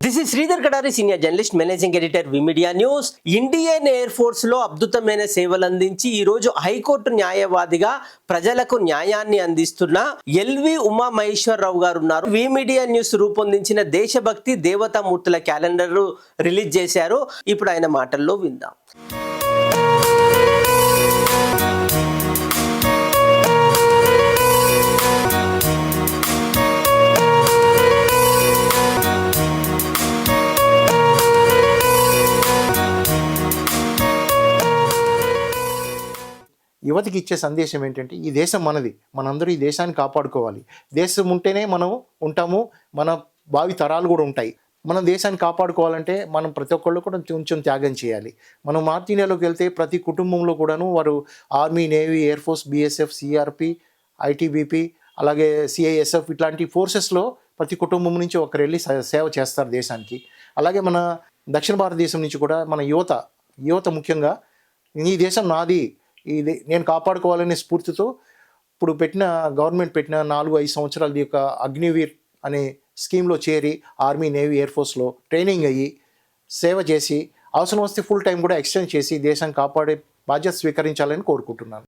This is Sridhar Kadari, senior journalist, managing editor, V Media news. Indian air force లో అద్భుతమైన సేవలు అందించి ఈ రోజు హైకోర్టు న్యాయవాదిగా ప్రజలకు న్యాయాన్ని అందిస్తున్న ఎల్వి ఉమా మహేశ్వరరావు గారు ఉన్నారు. విమీడియా న్యూస్ రూపొందించిన దేశభక్తి దేవతామూర్తుల క్యాలెండర్ రిలీజ్ చేశారు. ఇప్పుడు ఆయన మాటల్లో విందాం. యువతకి ఇచ్చే సందేశం ఏంటంటే, ఈ దేశం మనది, మనందరూ ఈ దేశాన్ని కాపాడుకోవాలి. దేశం ఉంటేనే మనం ఉంటాము, మన భావి తరాలు కూడా ఉంటాయి. మనం దేశాన్ని కాపాడుకోవాలంటే మనం ప్రతి ఒక్కళ్ళు కూడా కొంచెం త్యాగం చేయాలి. మనం నార్త్ ఇండియాలోకి వెళ్తే ప్రతి కుటుంబంలో కూడాను వారు army, navy, air force, BSF, CRP, ITBP, అలాగే సిఐఎస్ఎఫ్ ఇట్లాంటి ఫోర్సెస్లో ప్రతి కుటుంబం నుంచి ఒకరు వెళ్ళి సేవ చేస్తారు దేశానికి. అలాగే మన దక్షిణ భారతదేశం నుంచి కూడా మన యువత ముఖ్యంగా ఈ దేశం నాది, ఇది నేను కాపాడుకోవాలనే స్ఫూర్తితో ఇప్పుడు గవర్నమెంట్ పెట్టిన 4-5 సంవత్సరాల యొక్క అగ్నివీర్ అనే స్కీమ్లో చేరి ఆర్మీ, నేవీ, ఎయిర్ ఫోర్స్లో ట్రైనింగ్ అయ్యి సేవ చేసి అవసరం వస్తే ఫుల్ టైం కూడా ఎక్స్టెండ్ చేసి దేశాన్ని కాపాడే బాధ్యత స్వీకరించాలని కోరుకుంటున్నాను.